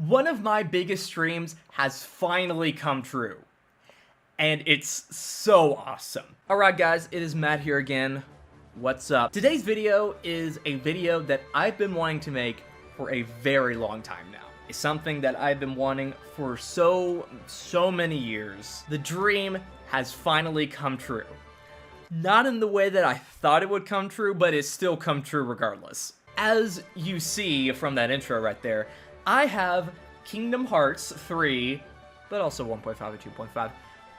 One of my biggest dreams has finally come true. And it's so awesome. Alright guys, it is Matt here again. What's up? Today's video is a video that I've been wanting to make for a very long time now. It's something that I've been wanting for so many years. The dream has finally come true. Not in the way that I thought it would come true, but it's still come true regardless. As you see from that intro right there, I have Kingdom Hearts 3, but also 1.5 and 2.5,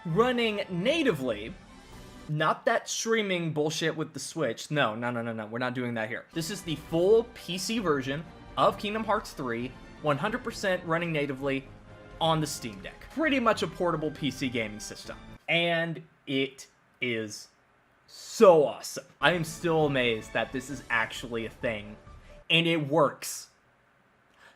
running natively. Not that streaming bullshit with the Switch. No. We're not doing that here. This is the full PC version of Kingdom Hearts 3, 100% running natively on the Steam Deck. Pretty much a portable PC gaming system. And it is so awesome. I am still amazed that this is actually a thing. And it works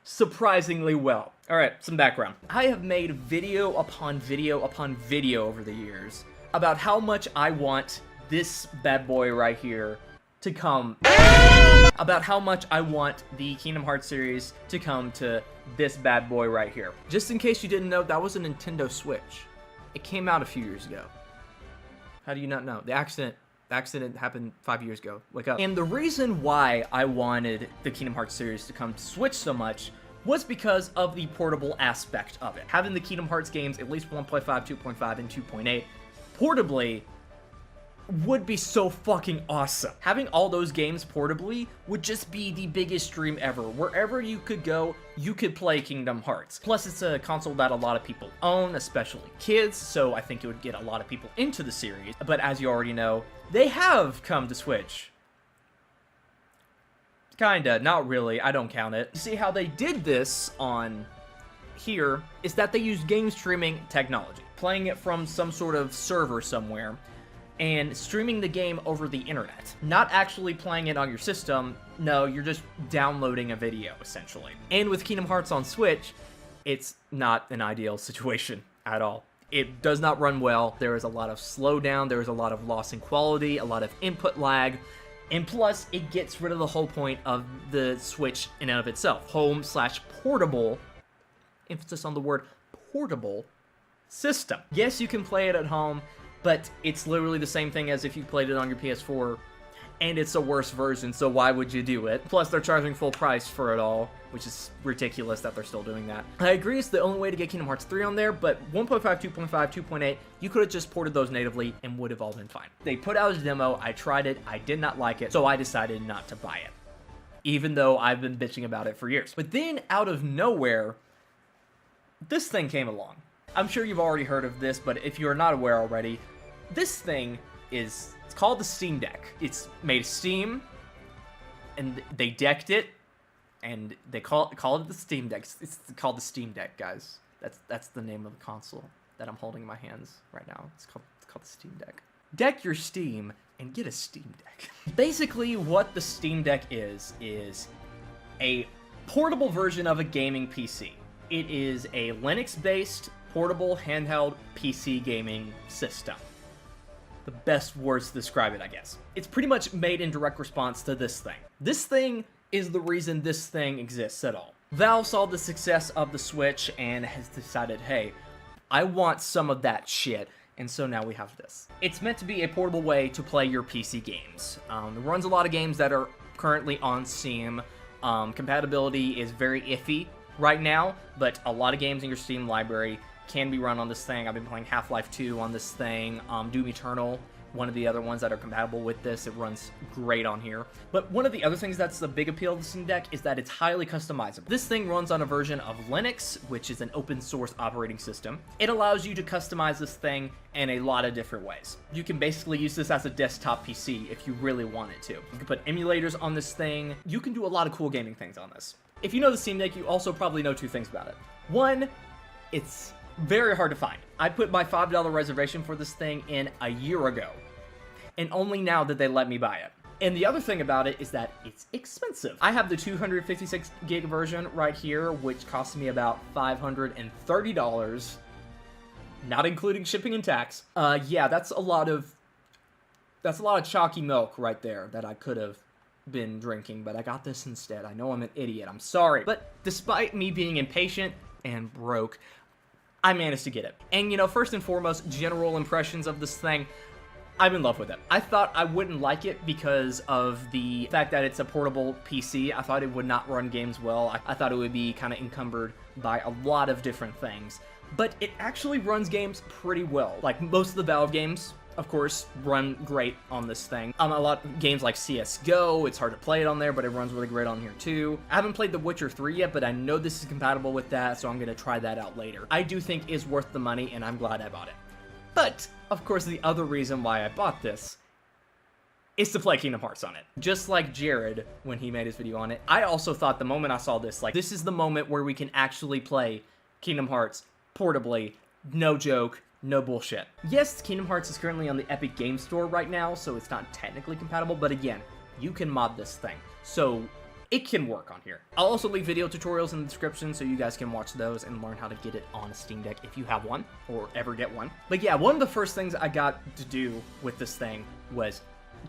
surprisingly well. Alright, some background. I have made video upon video upon video over the years about how much I want this bad boy right here to come. About how much I want the Kingdom Hearts series to come to this bad boy right here. Just in case you didn't know, that was a Nintendo Switch. It came out a few years ago. How do you not know? The accident happened 5 years ago. Wake up. And the reason why I wanted the Kingdom Hearts series to come to Switch so much was because of the portable aspect of it. Having the Kingdom Hearts games, at least 1.5, 2.5, and 2.8, portably would be so fucking awesome. Having all those games portably would just be the biggest dream ever. Wherever you could go, you could play Kingdom Hearts. Plus, it's a console that a lot of people own, especially kids, so I think it would get a lot of people into the series. But as you already know, they have come to Switch. Kinda, not really, I don't count it. You see how they did this on here is that they used game streaming technology. Playing it from some sort of server somewhere and streaming the game over the internet. Not actually playing it on your system, no, you're just downloading a video, essentially. And with Kingdom Hearts on Switch, it's not an ideal situation at all. It does not run well. There is a lot of slowdown, there is a lot of loss in quality, a lot of input lag, and plus, it gets rid of the whole point of the Switch in and of itself. Home/portable, emphasis on the word portable, system. Yes, you can play it at home, but it's literally the same thing as if you played it on your PS4, and it's a worse version, so why would you do it? Plus, they're charging full price for it all, which is ridiculous that they're still doing that. I agree it's the only way to get Kingdom Hearts 3 on there, but 1.5, 2.5, 2.8, you could have just ported those natively and would have all been fine. They put out a demo, I tried it, I did not like it, so I decided not to buy it. Even though I've been bitching about it for years. But then, out of nowhere, this thing came along. I'm sure you've already heard of this, but if you're not aware already, this thing is, it's called the Steam Deck. It's made of Steam, and they decked it, and they call it the Steam Deck. It's called the Steam Deck, guys. That's the name of the console that I'm holding in my hands right now. It's called the Steam Deck. Deck your Steam and get a Steam Deck. Basically, what the Steam Deck is a portable version of a gaming PC. It is a Linux-based portable handheld PC gaming system. The best words to describe it, I guess. It's pretty much made in direct response to this thing. This thing is the reason this thing exists at all. Valve saw the success of the Switch and has decided, hey, I want some of that shit, and so now we have this. It's meant to be a portable way to play your PC games. It runs a lot of games that are currently on Steam. Compatibility is very iffy right now, but a lot of games in your Steam library can be run on this thing. I've been playing Half-Life 2 on this thing, Doom Eternal, one of the other ones that are compatible with this. It runs great on here. But one of the other things that's the big appeal of the Steam Deck is that it's highly customizable. This thing runs on a version of Linux, which is an open source operating system. It allows you to customize this thing in a lot of different ways. You can basically use this as a desktop PC if you really wanted to. You can put emulators on this thing. You can do a lot of cool gaming things on this. If you know the Steam Deck, you also probably know two things about it. One, it's very hard to find. I put my $5 reservation for this thing in a year ago, and only now did they let me buy it. And the other thing about it is that it's expensive. I have the 256 gig version right here, which cost me about $530, not including shipping and tax. Yeah, that's a lot of chalky milk right there that I could have been drinking, but I got this instead. I know I'm an idiot. I'm sorry. But despite me being impatient and broke, I managed to get it. And, you know, first and foremost, general impressions of this thing, I'm in love with it. I thought I wouldn't like it because of the fact that it's a portable PC. I thought it would not run games well. I thought it would be kind of encumbered by a lot of different things. But it actually runs games pretty well. Like, most of the Valve games, of course, run great on this thing. A lot of games like CSGO, it's hard to play it on there, but it runs really great on here too. I haven't played The Witcher 3 yet, but I know this is compatible with that, so I'm going to try that out later. I do think it's worth the money, and I'm glad I bought it. But, of course, the other reason why I bought this is to play Kingdom Hearts on it. Just like Jared, when he made his video on it, I also thought the moment I saw this, like, this is the moment where we can actually play Kingdom Hearts portably, no joke, no bullshit. Yes, Kingdom Hearts is currently on the Epic Games Store right now, so it's not technically compatible, but again, you can mod this thing, so it can work on here. I'll also leave video tutorials in the description so you guys can watch those and learn how to get it on a Steam Deck if you have one, or ever get one. But yeah, one of the first things I got to do with this thing was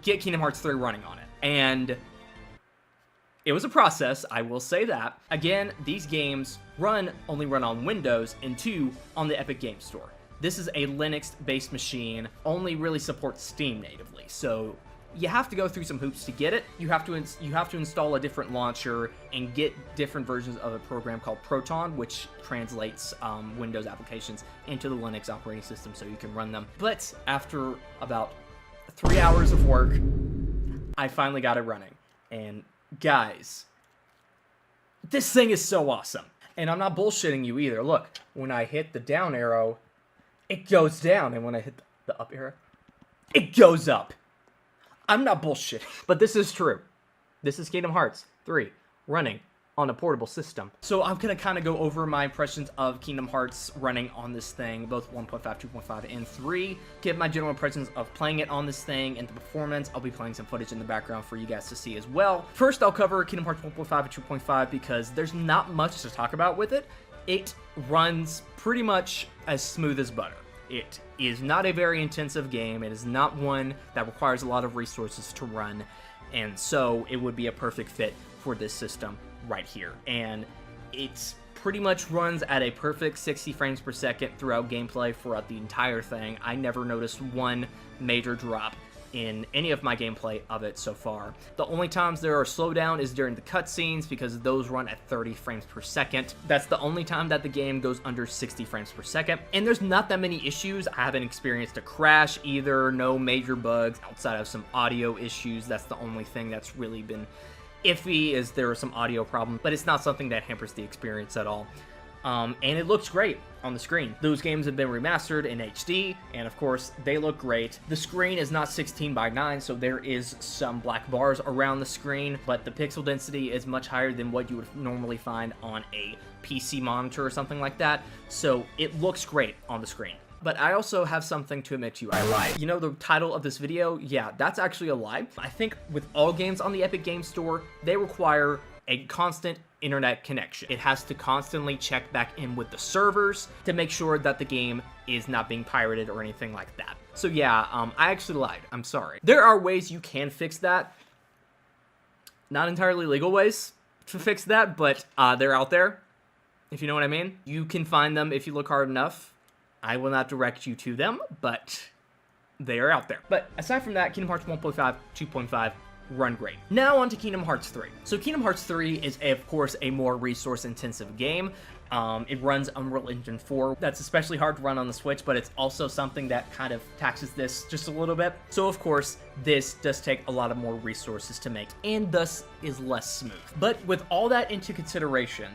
get Kingdom Hearts 3 running on it, and it was a process, I will say that. Again, these games only run on Windows, and 2 on the Epic Games Store. This is a Linux-based machine, only really supports Steam natively, so you have to go through some hoops to get it. You have to install a different launcher and get different versions of a program called Proton, which translates Windows applications into the Linux operating system so you can run them. But after about 3 hours of work, I finally got it running, and guys, this thing is so awesome. And I'm not bullshitting you either. Look, when I hit the down arrow, it goes down. And when I hit the up arrow, it goes up. I'm not bullshitting. But this is true. This is Kingdom Hearts 3 running on a portable system. So I'm going to kind of go over my impressions of Kingdom Hearts running on this thing, both 1.5, 2.5, and 3. Give my general impressions of playing it on this thing and the performance. I'll be playing some footage in the background for you guys to see as well. First, I'll cover Kingdom Hearts 1.5 and 2.5 because there's not much to talk about with it. It runs pretty much as smooth as butter. It is not a very intensive game. It is not one that requires a lot of resources to run, and so it would be a perfect fit for this system right here. And it pretty much runs at a perfect 60 frames per second throughout gameplay throughout the entire thing. I never noticed one major drop in any of my gameplay of it so far. The only times there are slowdown is during the cutscenes because those run at 30 frames per second. That's the only time that the game goes under 60 frames per second. And there's not that many issues. I haven't experienced a crash either, no major bugs outside of some audio issues. That's the only thing that's really been iffy, is there are some audio problems, but it's not something that hampers the experience at all. And it looks great on the screen. Those games have been remastered in HD, and of course, they look great. The screen is not 16:9, so there is some black bars around the screen, but the pixel density is much higher than what you would normally find on a PC monitor or something like that, so it looks great on the screen. But I also have something to admit to you. I lied. You know the title of this video? Yeah, that's actually a lie. I think with all games on the Epic Games Store, they require a constant internet connection. It has to constantly check back in with the servers to make sure that the game is not being pirated or anything like that. So yeah, I actually lied. I'm sorry. There are ways you can fix that. Not entirely legal ways to fix that, but they're out there, if you know what I mean. You can find them if you look hard enough. I will not direct you to them, but they are out there. But aside from that, Kingdom Hearts 1.5, 2.5, run great. Now on to Kingdom Hearts 3. So Kingdom Hearts 3 is, of course, a more resource-intensive game. It runs Unreal Engine 4. That's especially hard to run on the Switch, but it's also something that kind of taxes this just a little bit. So, of course, this does take a lot of more resources to make, and thus is less smooth. But with all that into consideration,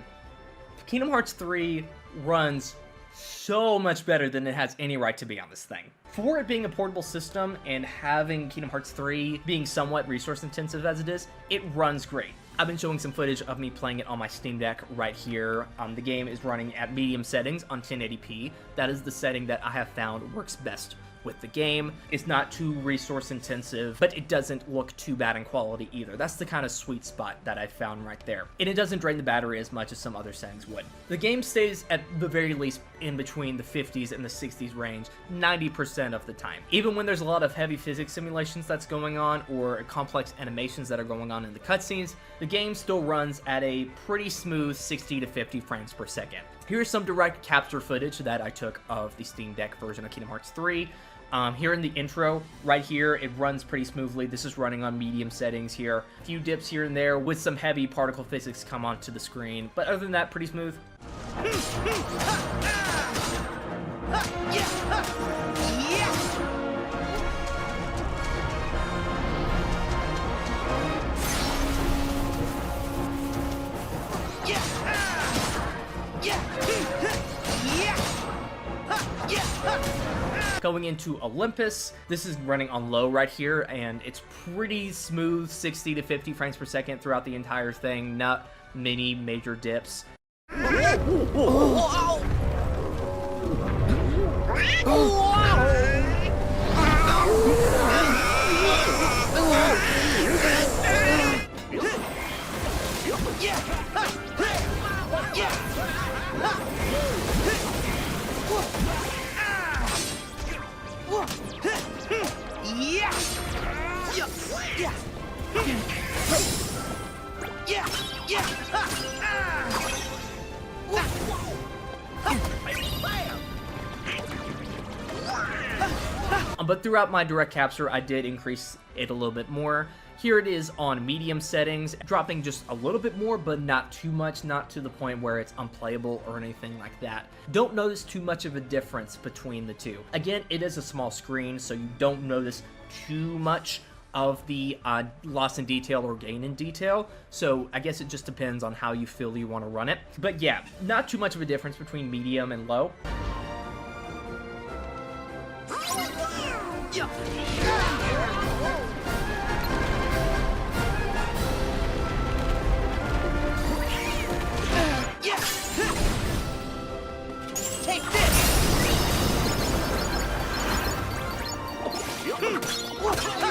Kingdom Hearts 3 runs so much better than it has any right to be on this thing. For it being a portable system and having Kingdom Hearts 3 being somewhat resource intensive as it is, it runs great. I've been showing some footage of me playing it on my Steam Deck right here. The game is running at medium settings on 1080p. That is the setting that I have found works best with the game. It's not too resource intensive, but it doesn't look too bad in quality either. That's the kind of sweet spot that I found right there. And it doesn't drain the battery as much as some other settings would. The game stays at the very least in between the 50s and the 60s range 90% of the time. Even when there's a lot of heavy physics simulations that's going on or complex animations that are going on in the cutscenes, the game still runs at a pretty smooth 60 to 50 frames per second. Here's some direct capture footage that I took of the Steam Deck version of Kingdom Hearts 3. Here in the intro, right here, it runs pretty smoothly. This is running on medium settings here. A few dips here and there with some heavy particle physics come onto the screen, but other than that, pretty smooth. Going into Olympus, this is running on low right here, and it's pretty smooth, 60 to 50 frames per second throughout the entire thing, not many major dips. But throughout my direct capture, I did increase it a little bit more. Here it is on medium settings, dropping just a little bit more, but not too much, not to the point where it's unplayable or anything like that. Don't notice too much of a difference between the two. Again, it is a small screen, so you don't notice too much of the loss in detail or gain in detail, so I guess it just depends on how you feel you want to run it. But yeah, not too much of a difference between medium and low.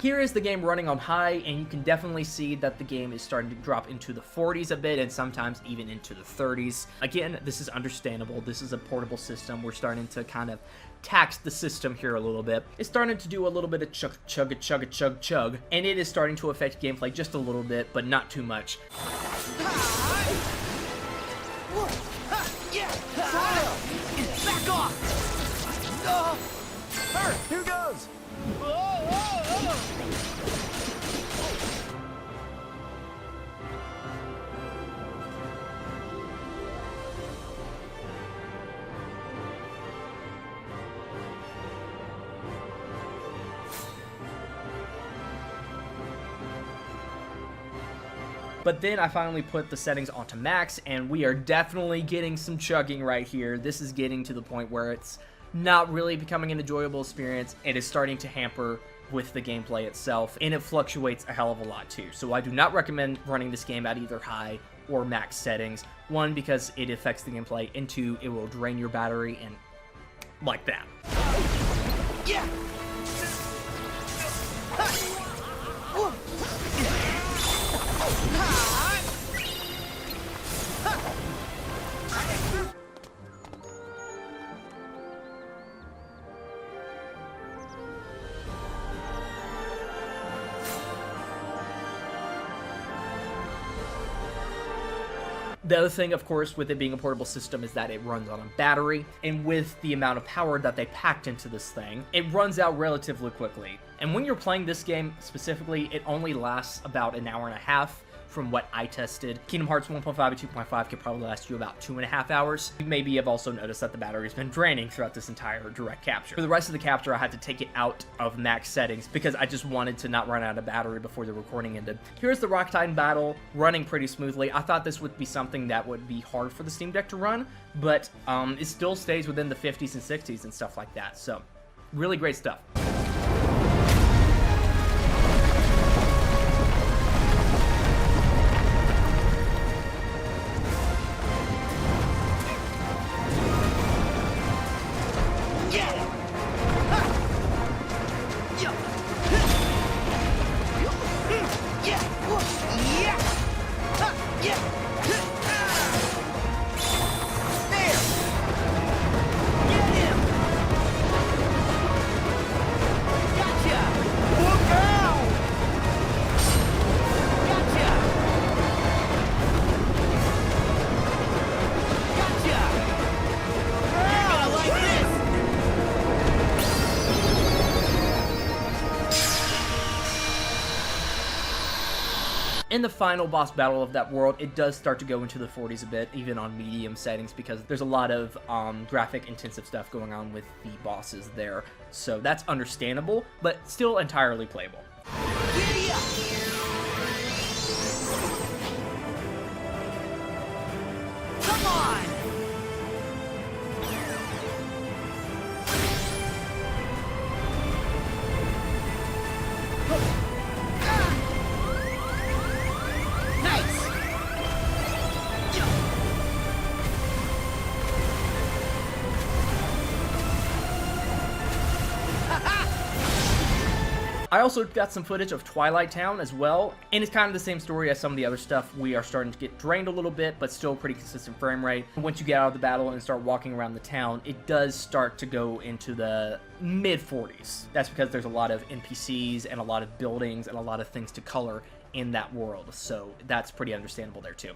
Here is the game running on high, and you can definitely see that the game is starting to drop into the 40s a bit, and sometimes even into the 30s. Again, this is understandable. This is a portable system. We're starting to kind of tax the system here a little bit. It's starting to do a little bit of chug, and it is starting to affect gameplay just a little bit, but not too much. Back off! Here goes! But then I finally put the settings onto max, and we are definitely getting some chugging right here. This is getting to the point where it's not really becoming an enjoyable experience. It is starting to hamper with the gameplay itself, and it fluctuates a hell of a lot too. So I do not recommend running this game at either high or max settings. One, because it affects the gameplay, and two, it will drain your battery and like that. Yeah! The other thing, of course, with it being a portable system is that it runs on a battery, and with the amount of power that they packed into this thing, it runs out relatively quickly. And when you're playing this game specifically, it only lasts about an hour and a half from what I tested. Kingdom Hearts 1.5 and 2.5 could probably last you about 2.5 hours. You maybe have also noticed that the battery's been draining throughout this entire direct capture. For the rest of the capture, I had to take it out of max settings because I just wanted to not run out of battery before the recording ended. Here's the Rock Titan battle running pretty smoothly. I thought this would be something that would be hard for the Steam Deck to run, but it still stays within the 50s and 60s and stuff like that. So, really great stuff. In the final boss battle of that world, it does start to go into the 40s a bit, even on medium settings, because there's a lot of graphic intensive stuff going on with the bosses there. So that's understandable, but still entirely playable. Giddy up! Come on! Nice! I also got some footage of Twilight Town as well, and it's kind of the same story as some of the other stuff. We are starting to get drained a little bit, but still pretty consistent frame rate. Once you get out of the battle and start walking around the town, it does start to go into the mid-40s. That's because there's a lot of NPCs and a lot of buildings and a lot of things to color in that world, so that's pretty understandable there too.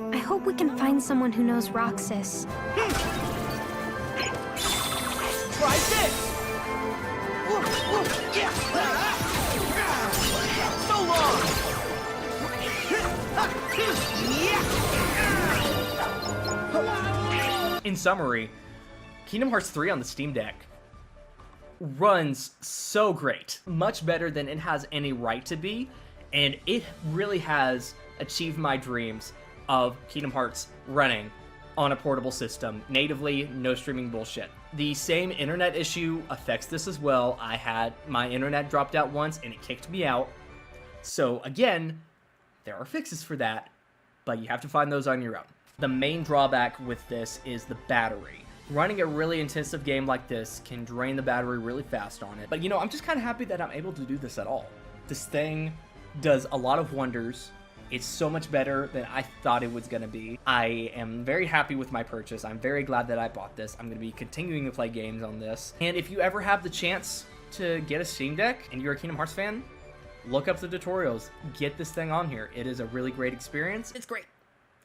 I hope we can find someone who knows Roxas. Try this! Yeah! So long! In summary, Kingdom Hearts 3 on the Steam Deck runs so great. Much better than it has any right to be, and it really has achieved my dreams of Kingdom Hearts running on a portable system, natively, no streaming bullshit. The same internet issue affects this as well. I had my internet dropped out once and it kicked me out. So again, there are fixes for that, but you have to find those on your own. The main drawback with this is the battery. Running a really intensive game like this can drain the battery really fast on it. But you know, I'm just kind of happy that I'm able to do this at all. This thing does a lot of wonders. It's so much better than I thought it was going to be. I am very happy with my purchase. I'm very glad that I bought this. I'm going to be continuing to play games on this. And if you ever have the chance to get a Steam Deck and you're a Kingdom Hearts fan, look up the tutorials. Get this thing on here. It is a really great experience. It's great.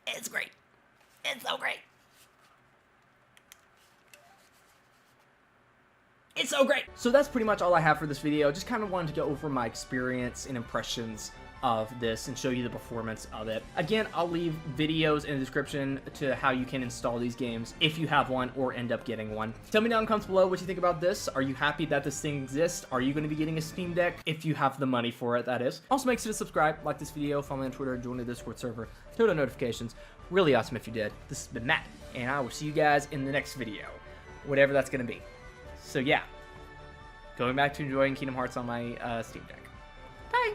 It's great. It's so great. It's so great. So that's pretty much all I have for this video. Just kind of wanted to go over my experience and impressions of this and show you the performance of it. Again, I'll leave videos in the description to how you can install these games if you have one or end up getting one. Tell me down in the comments below what you think about this. Are you happy that this thing exists? Are you going to be getting a Steam Deck? If you have the money for it, that is. Also, make sure to subscribe, like this video, follow me on Twitter, join the Discord server, turn on notifications. Really awesome if you did. This has been Matt, and I will see you guys in the next video, whatever that's going to be. So yeah, going back to enjoying Kingdom Hearts on my Steam Deck. Bye!